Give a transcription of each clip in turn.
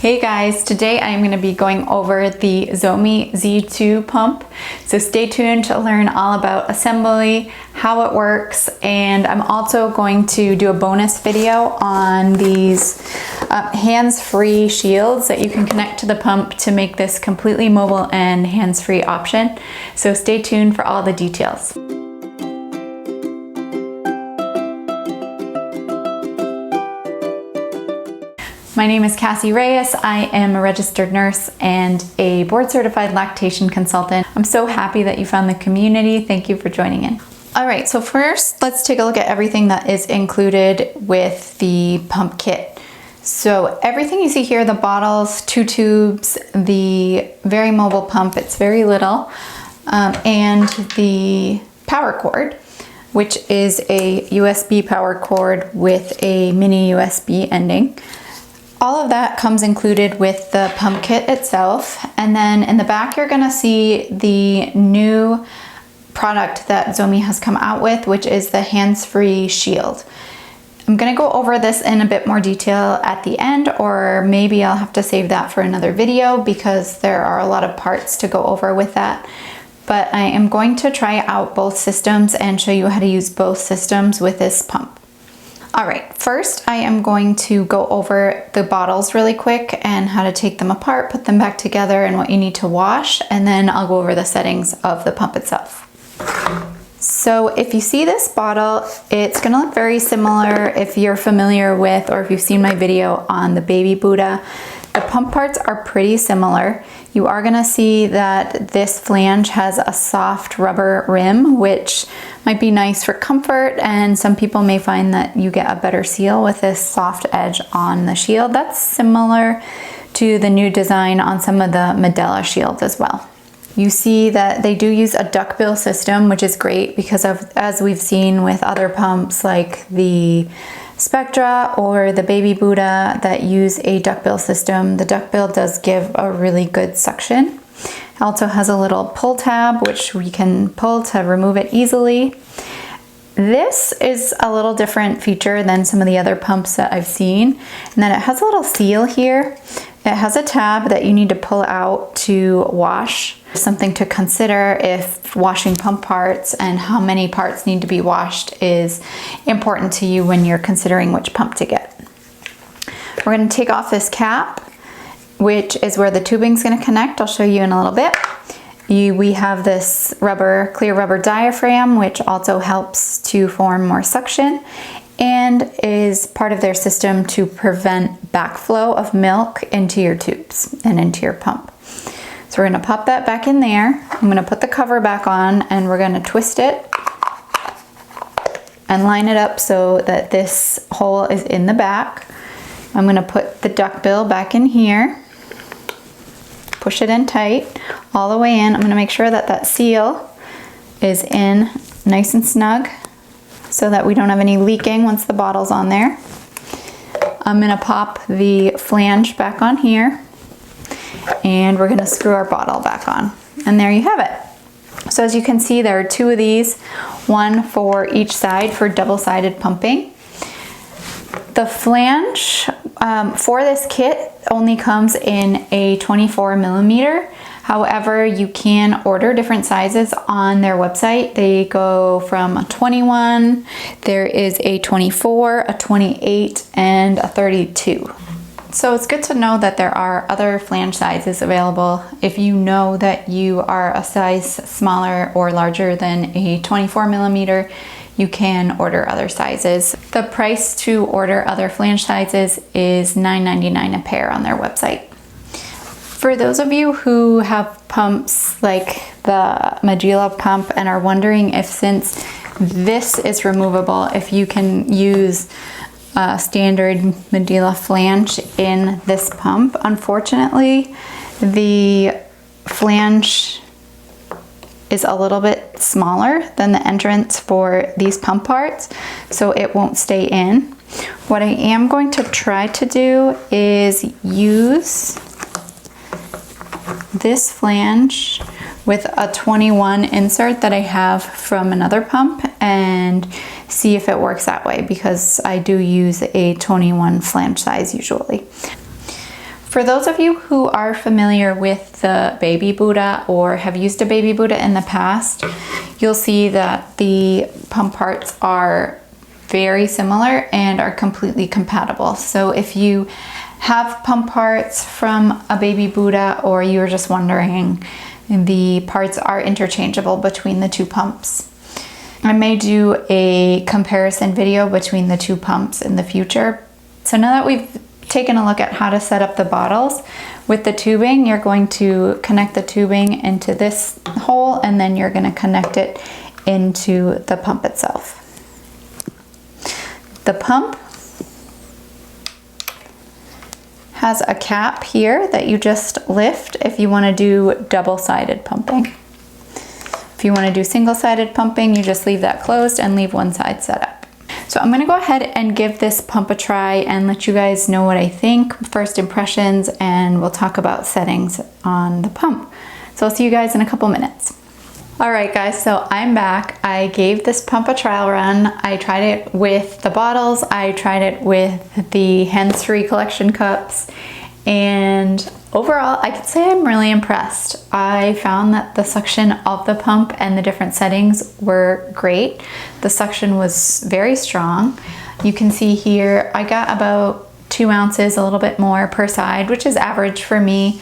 Hey guys, today I am going to be going over the Zomee Z2 pump. So stay tuned to learn all about assembly, how it works, and I'm also going to do a bonus video on these hands-free shields that you can connect to the pump to make this completely mobile and hands-free option. So stay tuned for all the details. My name is Kassi Reyes. I am a registered nurse and a board-certified lactation consultant. I'm so happy that you found the community. Thank you for joining in. All right, so first, let's take a look at everything that is included with the pump kit. So everything you see here, the bottles, 2 tubes, the very mobile pump, it's very little, and the power cord, which is a USB power cord with a mini USB ending. All of that comes included with the pump kit itself. And then in the back, you're gonna see the new product that Zomee has come out with, which is the hands-free shield. I'm gonna go over this in a bit more detail at the end, or maybe I'll have to save that for another video because there are a lot of parts to go over with that. But I am going to try out both systems and show you how to use both systems with this pump. All right, first I am going to go over the bottles really quick and how to take them apart, put them back together, and what you need to wash, and then I'll go over the settings of the pump itself. So if you see this bottle, it's gonna look very similar if you're familiar with, or if you've seen my video on the babybuddha. The pump parts are pretty similar. You are gonna see that this flange has a soft rubber rim, which might be nice for comfort, and some people may find that you get a better seal with this soft edge on the shield. That's similar to the new design on some of the Medela shields as well. You see that they do use a duckbill system, which is great because as we've seen with other pumps like the Spectra or the babybuddha that use a duckbill system, the duckbill does give a really good suction. It also has a little pull tab which we can pull to remove it easily. This is a little different feature than some of the other pumps that I've seen, and that it has a little seal here. It has a tab that you need to pull out to wash. Something to consider if washing pump parts and how many parts need to be washed is important to you when you're considering which pump to get. We're going to take off this cap, which is where the tubing's going to connect. I'll show you in a little bit. We have this clear rubber diaphragm, which also helps to form more suction and is part of their system to prevent backflow of milk into your tubes and into your pump. So we're gonna pop that back in there. I'm gonna put the cover back on and we're gonna twist it and line it up so that this hole is in the back. I'm gonna put the duckbill back in here, push it in tight all the way in. I'm gonna make sure that that seal is in nice and snug so that we don't have any leaking once the bottle's on there. I'm gonna pop the flange back on here and we're gonna screw our bottle back on. And there you have it. So as you can see, there are 2 of these, one for each side for double-sided pumping. The flange for this kit only comes in a 24 millimeter. However, you can order different sizes on their website. They go from a 21, there is a 24, a 28, and a 32. So it's good to know that there are other flange sizes available. If you know that you are a size smaller or larger than a 24 millimeter, you can order other sizes. The price to order other flange sizes is $9.99 a pair on their website. For those of you who have pumps like the Medela pump and are wondering if, since this is removable, if you can use a standard Medela flange in this pump, unfortunately, the flange is a little bit smaller than the entrance for these pump parts, so it won't stay in. What I am going to try to do is use this flange with a 21 insert that I have from another pump and see if it works that way, because I do use a 21 flange size usually. For those of you who are familiar with the babybuddha or have used a babybuddha in the past, you'll see that the pump parts are very similar and are completely compatible. So if you have pump parts from a babybuddha or you're just wondering, the parts are interchangeable between the two pumps. I may do a comparison video between the two pumps in the future. So now that we've taken a look at how to set up the bottles with the tubing, you're going to connect the tubing into this hole and then you're going to connect it into the pump itself. The pump has a cap here that you just lift if you want to do double-sided pumping. If you want to do single-sided pumping, you just leave that closed and leave one side set up. So I'm going to go ahead and give this pump a try and let you guys know what I think, first impressions, and we'll talk about settings on the pump. So I'll see you guys in a couple minutes. All right guys, so I'm back. I gave this pump a trial run. I tried it with the bottles, I tried it with the hands-free collection cups, and overall, I could say I'm really impressed. I found that the suction of the pump and the different settings were great. The suction was very strong. You can see here, I got about 2 ounces, a little bit more per side, which is average for me.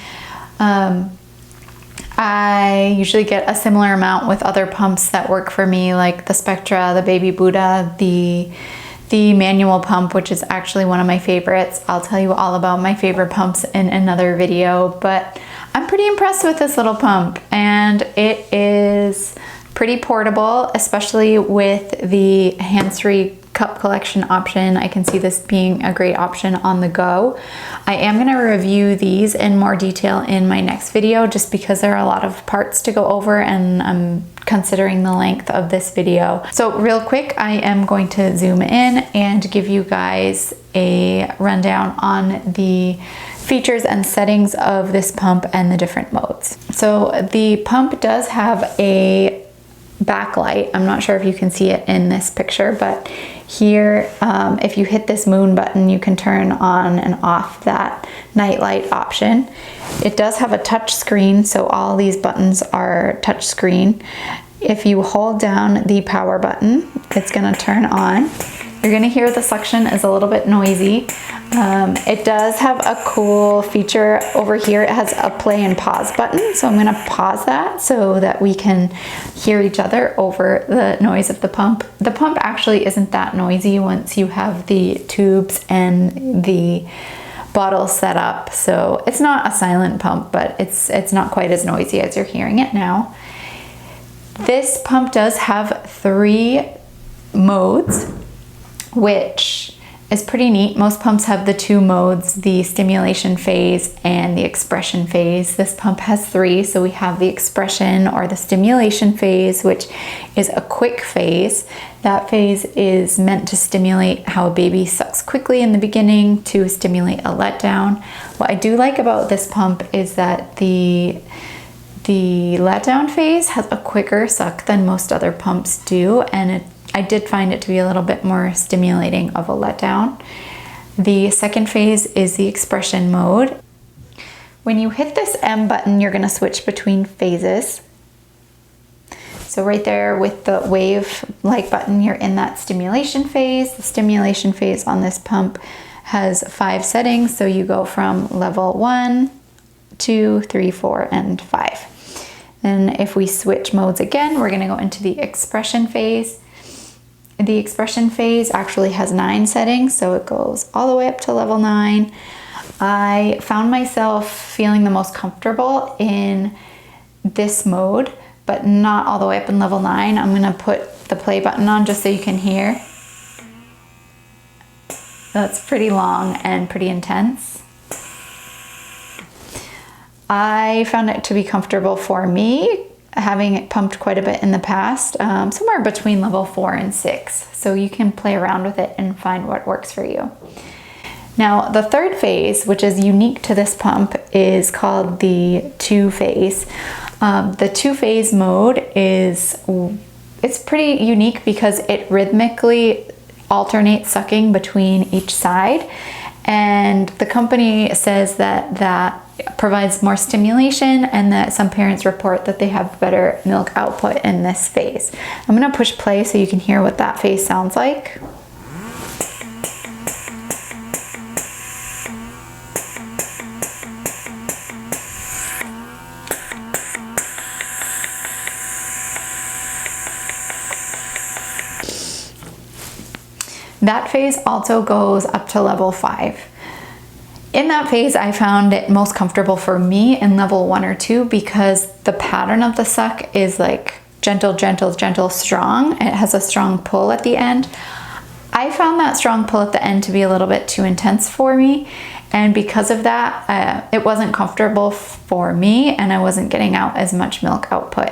I usually get a similar amount with other pumps that work for me, like the Spectra, the babybuddha, the manual pump, which is actually one of my favorites. I'll tell you all about my favorite pumps in another video, but I'm pretty impressed with this little pump, and it is pretty portable, especially with the hands-free cup collection option. I can see this being a great option on the go. I am going to review these in more detail in my next video just because there are a lot of parts to go over and I'm considering the length of this video. So real quick, I am going to zoom in and give you guys a rundown on the features and settings of this pump and the different modes. So the pump does have a backlight. I'm not sure if you can see it in this picture, but here, if you hit this moon button, you can turn on and off that night light option. It does have a touch screen, so all these buttons are touch screen. If you hold down the power button, it's gonna turn on. You're gonna hear the suction is a little bit noisy. It does have a cool feature over here. It has a play and pause button, so I'm gonna pause that so that we can hear each other over the noise of the pump. The pump actually isn't that noisy once you have the tubes and the bottle set up, so it's not a silent pump, but it's not quite as noisy as you're hearing it now. This pump does have 3 modes, which is pretty neat. Most pumps have the 2 modes, the stimulation phase and the expression phase. This pump has 3, so we have the expression or the stimulation phase, which is a quick phase. That phase is meant to stimulate how a baby sucks quickly in the beginning to stimulate a letdown. What I do like about this pump is that the letdown phase has a quicker suck than most other pumps do, and I did find it to be a little bit more stimulating of a letdown. The second phase is the expression mode. When you hit this M button, you're gonna switch between phases. So right there with the wave-like button, you're in that stimulation phase. The stimulation phase on this pump has 5 settings, so you go from level 1, 2, 3, 4, and 5. Then if we switch modes again, we're gonna go into the expression phase. The expression phase actually has 9 settings, so it goes all the way up to level 9. I found myself feeling the most comfortable in this mode, but not all the way up in level 9. I'm gonna put the play button on just so you can hear. That's pretty long and pretty intense. I found it to be comfortable for me, having it pumped quite a bit in the past, somewhere between level 4 and 6. So you can play around with it and find what works for you. Now, the third phase, which is unique to this pump, is called the 2-phase. The 2-phase mode it's pretty unique because it rhythmically alternates sucking between each side. And the company says that that provides more stimulation and that some parents report that they have better milk output in this phase. I'm gonna push play so you can hear what that phase sounds like. That phase also goes up to level 5. In that phase, I found it most comfortable for me in level 1 or 2 because the pattern of the suck is like gentle, gentle, gentle, strong. It has a strong pull at the end. I found that strong pull at the end to be a little bit too intense for me. And because of that, it wasn't comfortable for me and I wasn't getting out as much milk output.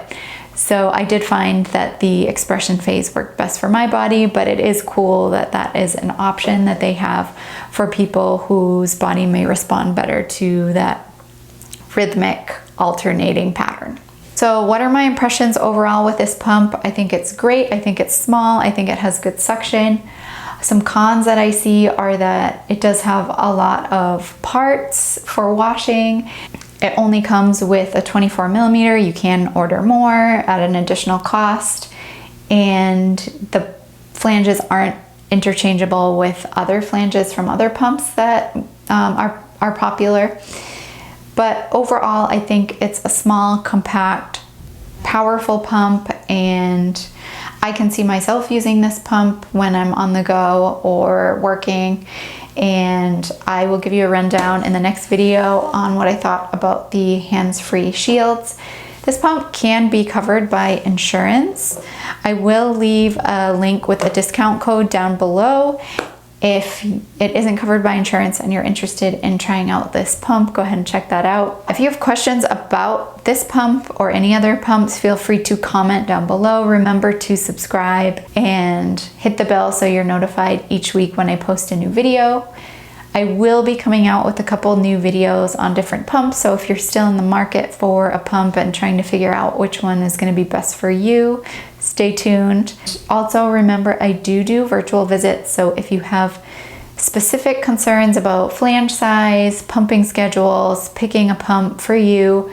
So I did find that the expression phase worked best for my body, but it is cool that that is an option that they have for people whose body may respond better to that rhythmic alternating pattern. So what are my impressions overall with this pump? I think it's great. I think it's small. I think it has good suction. Some cons that I see are that it does have a lot of parts for washing. It only comes with a 24 millimeter. You can order more at an additional cost. And the flanges aren't interchangeable with other flanges from other pumps that are popular. But overall, I think it's a small, compact, powerful pump, and I can see myself using this pump when I'm on the go or working. And I will give you a rundown in the next video on what I thought about the hands-free shields. This pump can be covered by insurance. I will leave a link with a discount code down below. If it isn't covered by insurance and you're interested in trying out this pump, go ahead and check that out. If you have questions about this pump or any other pumps, feel free to comment down below. Remember to subscribe and hit the bell so you're notified each week when I post a new video. I will be coming out with a couple new videos on different pumps, so if you're still in the market for a pump and trying to figure out which one is going to be best for you, stay tuned. Also remember, I do virtual visits, so if you have specific concerns about flange size, pumping schedules, picking a pump for you,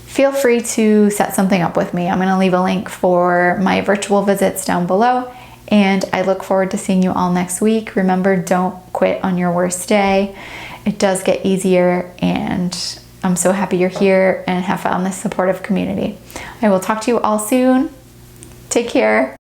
feel free to set something up with me. I'm going to leave a link for my virtual visits down below. And I look forward to seeing you all next week. Remember, don't quit on your worst day. It does get easier, and I'm so happy you're here and have found this supportive community. I will talk to you all soon. Take care.